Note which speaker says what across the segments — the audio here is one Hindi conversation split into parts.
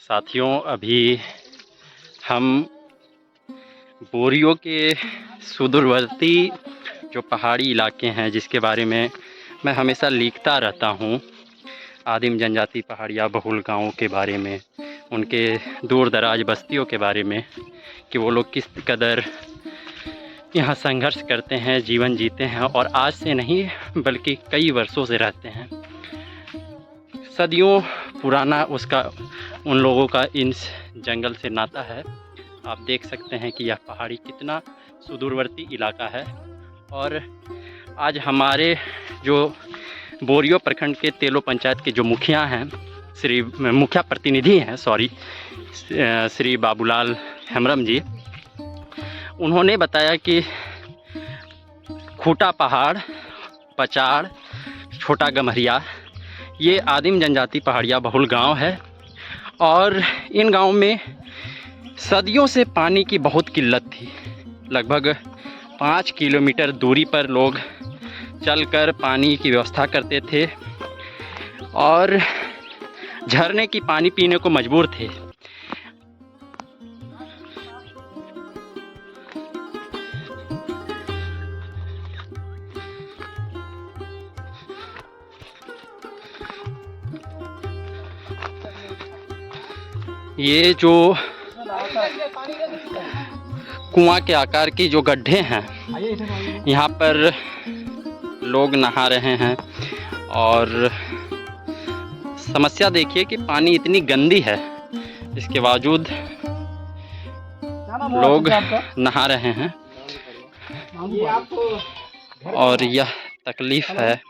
Speaker 1: साथियों, अभी हम बोरियो के सुदूरवर्ती जो पहाड़ी इलाके हैं जिसके बारे में मैं हमेशा लिखता रहता हूँ, आदिम जनजाति पहाड़िया बहुल गाँवों के बारे में, उनके दूर दराज बस्तियों के बारे में कि वो लोग किस कदर यहाँ संघर्ष करते हैं, जीवन जीते हैं और आज से नहीं बल्कि कई वर्षों से रहते हैं। सदियों पुराना उसका उन लोगों का इन जंगल से नाता है। आप देख सकते हैं कि यह पहाड़ी कितना सुदूरवर्ती इलाका है। और आज हमारे जो बोरियो प्रखंड के तेलो पंचायत के जो मुखिया हैं, मुखिया प्रतिनिधि हैं श्री बाबूलाल हेम्ब्रम जी, उन्होंने बताया कि खूटा पहाड़, पचाड़, छोटा गम्हरिया ये आदिम जनजाति पहाड़िया बहुल गांव है और इन गांव में सदियों से पानी की बहुत किल्लत थी। लगभग 5 किलोमीटर दूरी पर लोग चलकर पानी की व्यवस्था करते थे और झरने की पानी पीने को मजबूर थे। ये जो कुआं के आकार की जो गड्ढे हैं, यहाँ पर लोग नहा रहे हैं और समस्या देखिए कि पानी इतनी गंदी है, इसके बावजूद लोग नहा रहे हैं और यह तकलीफ है।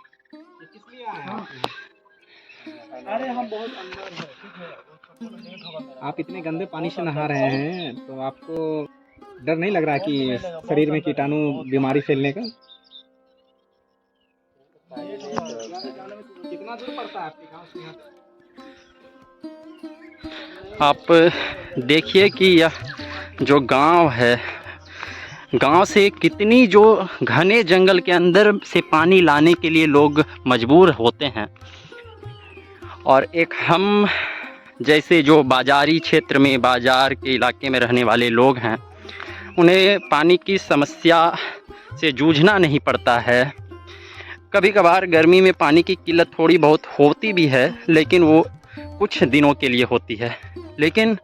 Speaker 2: आप इतने गंदे पानी से नहा रहे हैं तो आपको डर नहीं लग रहा कि शरीर में कीटाणु बीमारी फैलने का? कितना दूर पड़ता है आपके गांव से यहाँ?
Speaker 1: आप देखिए कि यह जो गांव है, गांव से कितनी जो घने जंगल के अंदर से पानी लाने के लिए लोग मजबूर होते हैं। और एक हम जैसे जो बाज़ारी क्षेत्र में, बाज़ार के इलाके में रहने वाले लोग हैं, उन्हें पानी की समस्या से जूझना नहीं पड़ता है। कभी कभार गर्मी में पानी की किल्लत थोड़ी बहुत होती भी है, लेकिन वो कुछ दिनों के लिए होती है। लेकिन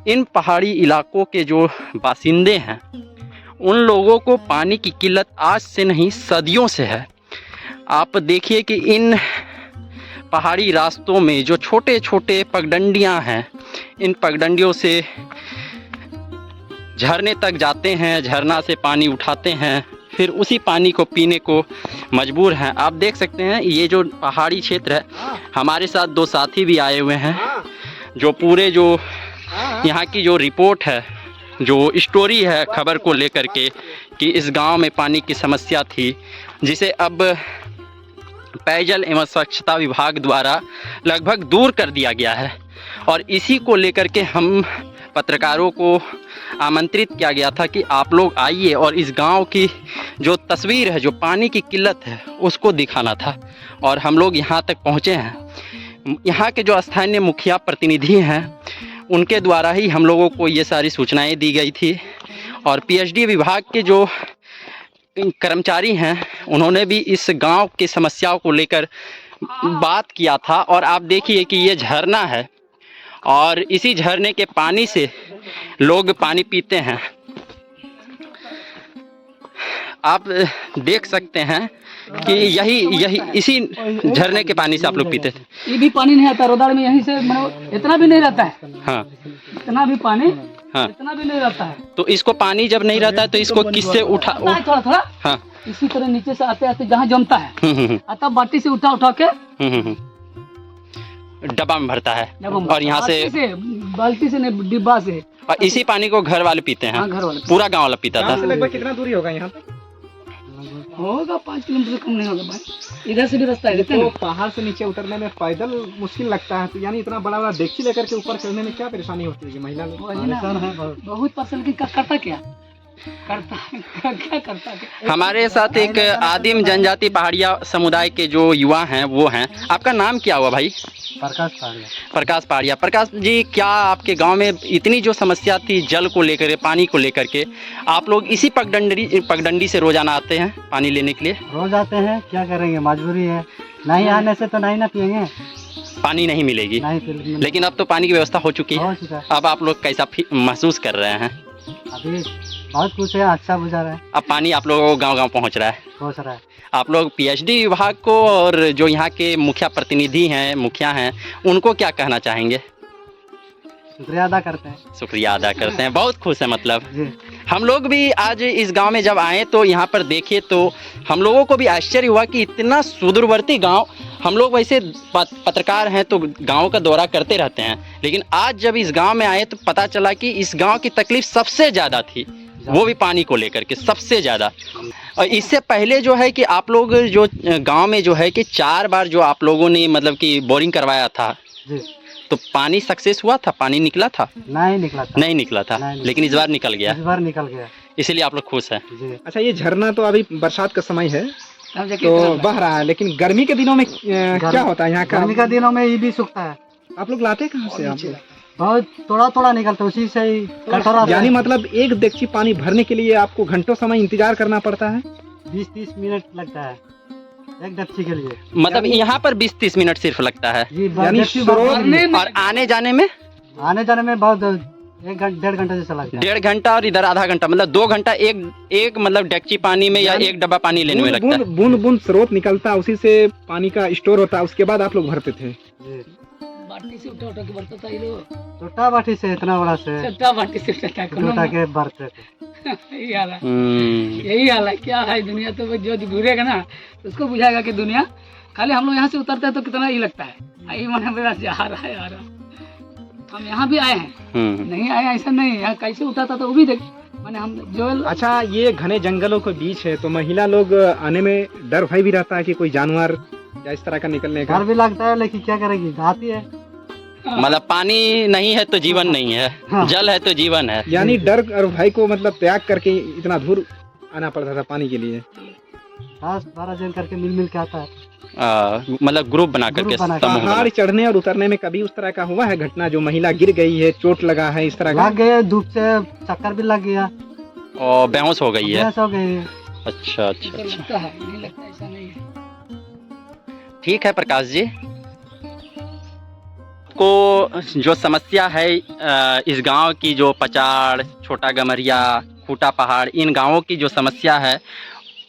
Speaker 1: इन पहाड़ी इलाकों के जो बासिंदे हैं, उन लोगों को पानी की किल्लत आज से नहीं सदियों से है। आप देखिए कि इन पहाड़ी रास्तों में जो छोटे छोटे पगडंडियां हैं, इन पगडंडियों से झरने तक जाते हैं, झरना से पानी उठाते हैं, फिर उसी पानी को पीने को मजबूर हैं। आप देख सकते हैं ये जो पहाड़ी क्षेत्र है, हमारे साथ 2 साथी भी आए हुए हैं जो पूरे जो यहाँ की जो रिपोर्ट है, जो स्टोरी है खबर को लेकर के कि इस गांव में पानी की समस्या थी, जिसे अब पेयजल एवं स्वच्छता विभाग द्वारा लगभग दूर कर दिया गया है। और इसी को लेकर के हम पत्रकारों को आमंत्रित किया गया था कि आप लोग आइए और इस गांव की जो तस्वीर है, जो पानी की किल्लत है, उसको दिखाना था। और हम लोग यहाँ तक पहुँचे हैं। यहाँ के जो स्थानीय मुखिया प्रतिनिधि हैं, उनके द्वारा ही हम लोगों को ये सारी सूचनाएं दी गई थी। और पीएचडी विभाग के जो कर्मचारी हैं, उन्होंने भी इस गांव की समस्याओं को लेकर बात किया था। और आप देखिए कि ये झरना है और इसी झरने के पानी से लोग पानी पीते हैं। आप देख सकते हैं कि यही इसी झरने के पानी से आप लोग पीते थे।
Speaker 3: ये भी पानी नहीं आता रोदार में, यहीं से इतना भी नहीं रहता है।
Speaker 1: हाँ,
Speaker 3: इतना भी पानी,
Speaker 1: हाँ,
Speaker 3: इतना भी नहीं रहता है।
Speaker 1: तो इसको पानी जब नहीं रहता है तो इसको किससे उठा?
Speaker 3: थोड़ा थोड़ा,
Speaker 1: हाँ,
Speaker 3: इसी तरह नीचे से आते आते जहाँ जमता है, आता बाल्टी से उठा के
Speaker 1: डब्बा में भरता है और यहाँ से
Speaker 3: बाल्टी से नहीं, डिब्बा से।
Speaker 1: और इसी पानी को घर वाले पीते हैं।
Speaker 3: घर वाले,
Speaker 1: पूरा गांव वाला पीता था।
Speaker 2: लगभग कितना दूरी होगा यहाँ तक?
Speaker 3: होगा 5 किलोमीटर कम नहीं होगा भाई। इधर से भी रास्ता है।
Speaker 2: तो पहाड़ से नीचे उतरने में पैदल मुश्किल लगता है, तो यानी इतना बड़ा बड़ा डेक्ची लेकर के ऊपर चढ़ने में क्या परेशानी होती है? महिला लोग
Speaker 3: बहुत परेशान की करता क्या? करता है क्या करता है।
Speaker 1: हमारे साथ एक आदिम जनजाति पहाड़िया समुदाय के जो युवा हैं वो हैं। आपका नाम क्या हुआ भाई?
Speaker 2: प्रकाश पाड़िया।
Speaker 1: प्रकाश पहाड़िया। प्रकाश जी, क्या आपके गांव में इतनी जो समस्या थी जल को लेकर, पानी को लेकर के, आप लोग इसी पगडंडी से रोजाना आते हैं पानी लेने के लिए?
Speaker 2: रोज आते हैं, क्या करेंगे, मजबूरी है, नहीं आने से तो नहीं ना पियेंगे,
Speaker 1: पानी नहीं मिलेगी।
Speaker 2: नहीं
Speaker 1: लेकिन अब तो पानी की व्यवस्था हो चुकी है। अब आप लोग कैसा महसूस कर रहे हैं?
Speaker 2: अभी बहुत कुछ है, अच्छा बुझा रहा है।
Speaker 1: अब पानी आप लोगों को गांव-गांव पहुंच रहा है। आप लोग पीएचडी विभाग को और जो यहाँ के मुखिया प्रतिनिधि हैं, मुखिया हैं, उनको क्या कहना चाहेंगे?
Speaker 2: शुक्रिया अदा करते हैं।
Speaker 1: शुक्रिया अदा करते हैं, बहुत खुश है। मतलब
Speaker 2: जी।
Speaker 1: हम लोग भी आज इस गांव में जब आए तो यहाँ पर देखे तो हम लोगों को भी आश्चर्य हुआ कि इतना सुदूरवर्ती गांव, हम लोग वैसे पत्रकार हैं तो गांव का दौरा करते रहते हैं, लेकिन आज जब इस गांव में आए तो पता चला कि इस गांव की तकलीफ सबसे ज़्यादा थी, वो भी पानी को लेकर के सबसे ज़्यादा। और इससे पहले जो है कि आप लोग जो गांव में जो है कि 4 बार जो आप लोगों ने मतलब कि बोरिंग करवाया था
Speaker 2: जी।
Speaker 1: तो पानी सक्सेस हुआ था, पानी निकला था?
Speaker 2: नहीं निकला था।
Speaker 1: लेकिन इस बार निकल गया। इसीलिए आप लोग खुश हैं।
Speaker 2: अच्छा, ये झरना तो अभी बरसात का समय है तो बह रहा है, लेकिन गर्मी के दिनों में क्या होता है यहाँ का? गर्मी के दिनों में ये भी सूखता है। आप लोग लाते कहाँ से? आप बहुत थोड़ा निकलता है, उसी से ही कटोरा। यानी मतलब एक डेगची पानी भरने के लिए आपको घंटों समय इंतजार करना पड़ता है? 20-30 मिनट लगता है एक डेगची के लिए।
Speaker 1: मतलब यहाँ पर 20-30 मिनट सिर्फ लगता है?
Speaker 2: यानी
Speaker 1: और आने जाने में
Speaker 2: बहुत 1-1.5 घंटा जैसा लगता है।
Speaker 1: 1.5 घंटा और इधर आधा घंटा, मतलब 2 घंटा एक मतलब डेगची पानी में या एक डब्बा पानी लेने में लगता है।
Speaker 2: बूंद स्रोत निकलता है, उसी से पानी का स्टोर होता है, उसके बाद आप लोग भरते थे?
Speaker 3: बाटी से उठा के भरता था ये लोग।
Speaker 2: छोटा बाटी से, इतना बड़ा से
Speaker 3: छोटा बाटी से उठा के
Speaker 2: भरते थे।
Speaker 3: यही हाल है। क्या है दुनिया, तो जो घूरेगा ना उसको बुझाएगा कि दुनिया। खाली हम लोग यहाँ से उतरते हैं तो कितना ही लगता है, आई मन मेरा आ रहा। हम यहाँ भी आए हैं, नहीं आए ऐसा नहीं, यहाँ कैसे उठाता था वो भी देख मैंने हम जो। अच्छा, ये घने जंगलों के बीच है तो महिला लोग आने में डर भय भी रहता है कि कोई जानवर या इस तरह का निकलने का? डर भी लगता है, लेकिन क्या करेगी, आती है।
Speaker 1: मतलब पानी नहीं है तो जीवन नहीं है। हाँ। जल है तो जीवन है।
Speaker 2: यानी डर और भय को मतलब त्याग करके इतना दूर आना पड़ता था पानी के लिए। 10-12 जन करके मिल के आता है,
Speaker 1: मतलब ग्रुप बना करके।
Speaker 2: पहाड़ चढ़ने और उतरने में कभी उस तरह का हुआ है घटना जो महिला गिर गई है, चोट लगा है, इस तरह का? लग गए, धूप से चक्कर भी लग गया
Speaker 1: और बेहोश हो गई है।
Speaker 2: अच्छा।
Speaker 3: लगता है, नहीं लगता ऐसा नहीं है।
Speaker 1: ठीक है प्रकाश जी, को जो समस्या है इस गांव की, जो पचाड़, छोटा गमरिया, खूटा पहाड़, इन गांवों की जो समस्या है,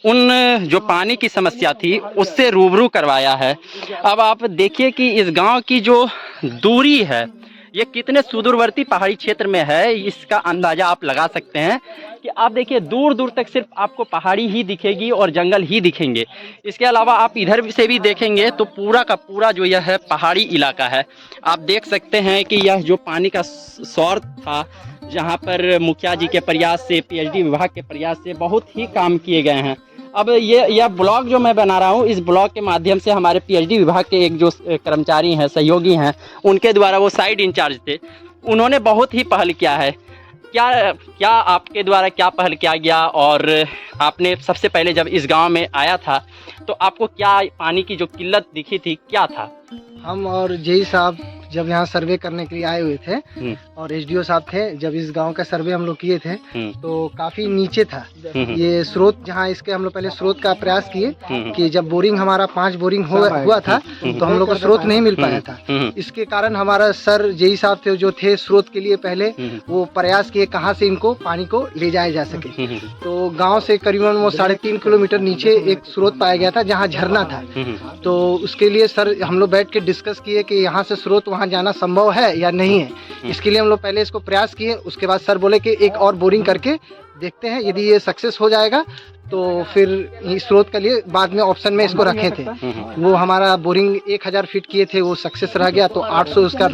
Speaker 1: उन जो पानी की समस्या थी उससे रूबरू करवाया है। अब आप देखिए कि इस गांव की जो दूरी है ये कितने सुदूरवर्ती पहाड़ी क्षेत्र में है, इसका अंदाज़ा आप लगा सकते हैं कि आप देखिए दूर दूर तक सिर्फ आपको पहाड़ी ही दिखेगी और जंगल ही दिखेंगे। इसके अलावा आप इधर से भी देखेंगे तो पूरा का पूरा जो यह है पहाड़ी इलाका है। आप देख सकते हैं कि यह जो पानी का सोर्स था, जहाँ पर मुखिया जी के प्रयास से, पीएचडी विभाग के प्रयास से बहुत ही काम किए गए हैं। अब यह ब्लॉग जो मैं बना रहा हूँ, इस ब्लॉग के माध्यम से हमारे पीएचडी विभाग के एक जो कर्मचारी हैं, सहयोगी हैं, उनके द्वारा, वो साइड इंचार्ज थे, उन्होंने बहुत ही पहल किया है। क्या आपके द्वारा क्या पहल किया गया? और आपने सबसे पहले जब इस गांव में आया था तो आपको क्या पानी की जो किल्लत दिखी थी, क्या था?
Speaker 4: हम और जेई साहब जब यहाँ सर्वे करने के लिए आए हुए थे और एसडीओ साहब थे, जब इस गांव का सर्वे हम लोग किए थे तो काफी नीचे था ये स्रोत, जहाँ इसके हम लोग पहले स्रोत का प्रयास किए कि जब बोरिंग हमारा 5 बोरिंग हुआ था तो हम लोग को स्रोत नहीं मिल पाया था। इसके कारण हमारा सर जेई साहब थे जो थे स्रोत के लिए पहले वो प्रयास किए कहाँ से इनको पानी को ले जाया जा सके। तो गाँव से करीबन वो 3.5 किलोमीटर नीचे एक स्रोत पाया गया था जहाँ झरना था। तो उसके लिए सर हम लोग बैठ के डिस्कस किए कि यहाँ से स्रोत वहाँ जाना संभव है या नहीं है। इसके लिए हम लोग पहले इसको प्रयास किए, उसके बाद सर बोले कि एक और बोरिंग करके देखते हैं, यदि ये सक्सेस हो जाएगा तो फिर स्रोत के लिए बाद में ऑप्शन में इसको रखे थे। वो हमारा बोरिंग 1000 फीट किए थे, वो सक्सेस रह गया तो 800 उसका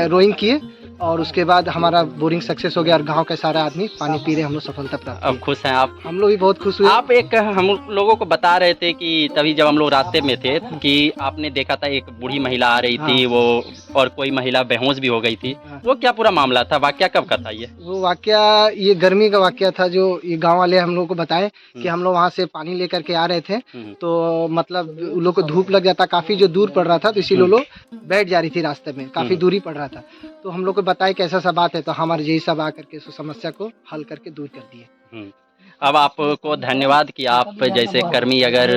Speaker 4: रोइंग किए और उसके बाद हमारा बोरिंग सक्सेस हो गया और गांव के सारे आदमी पानी पी रहे, हम लोग सफलता प्राप्त
Speaker 1: अब खुश हैं आप?
Speaker 4: हम लोग भी बहुत खुश हुए।
Speaker 1: आप एक हम लोगों को बता रहे थे कि तभी जब हम लोग रास्ते में थे कि आपने देखा था एक बूढ़ी महिला आ रही थी, वो और कोई महिला बेहोश भी हो गई थी, वो क्या पूरा मामला था? वाकया कब का था ये?
Speaker 4: वो वाकया ये गर्मी का वाकया था, जो ये गांव वाले हम लोग को बताए कि हम लोग वहाँ से पानी लेकर के आ रहे थे, तो मतलब उन लोग को धूप लग जाता, काफी जो दूर पड़ रहा था, तो इसीलिए लोग बैठ जा रही थी रास्ते में, काफी दूरी पड़ रहा था। तो हम लोग को बताए कि ऐसा सा बात है, तो हमारे जैसे सब आकर के इस समस्या को हल करके दूर कर दिए।
Speaker 1: अब आपको धन्यवाद कि आप जैसे कर्मी अगर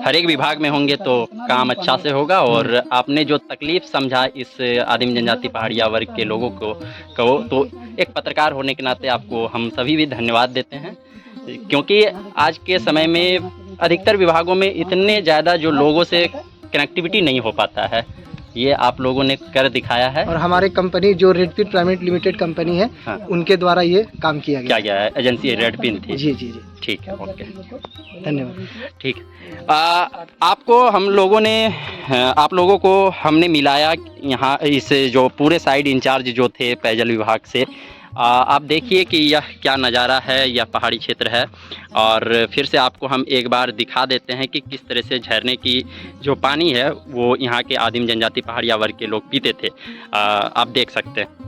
Speaker 1: हर एक विभाग में होंगे तो काम अच्छा से होगा, और आपने जो तकलीफ समझा इस आदिम जनजाति पहाड़िया वर्ग के लोगों को तो एक पत्रकार होने के नाते आपको हम सभी भी धन्यवाद देते हैं, क्योंकि आज के समय में अधिकतर विभागों में इतने ज़्यादा जो लोगों से कनेक्टिविटी नहीं हो पाता है, ये आप लोगों ने कर दिखाया है।
Speaker 4: और हमारे कंपनी जो red pin private limited company है,
Speaker 1: हाँ।
Speaker 4: उनके द्वारा ये काम किया गया
Speaker 1: है, एजेंसी रेड पिन थी।
Speaker 4: जी जी जी,
Speaker 1: ठीक है, ओके,
Speaker 4: धन्यवाद।
Speaker 1: ठीक। आपको हम लोगों ने आप लोगों को हमने मिलाया यहाँ, इस जो पूरे साइड इंचार्ज जो थे पेयजल विभाग से, आप देखिए कि यह क्या नज़ारा है, यह पहाड़ी क्षेत्र है, और फिर से आपको हम एक बार दिखा देते हैं कि किस तरह से झरने की जो पानी है वो यहाँ के आदिम जनजाति पहाड़िया वर्ग के लोग पीते थे। आप देख सकते हैं।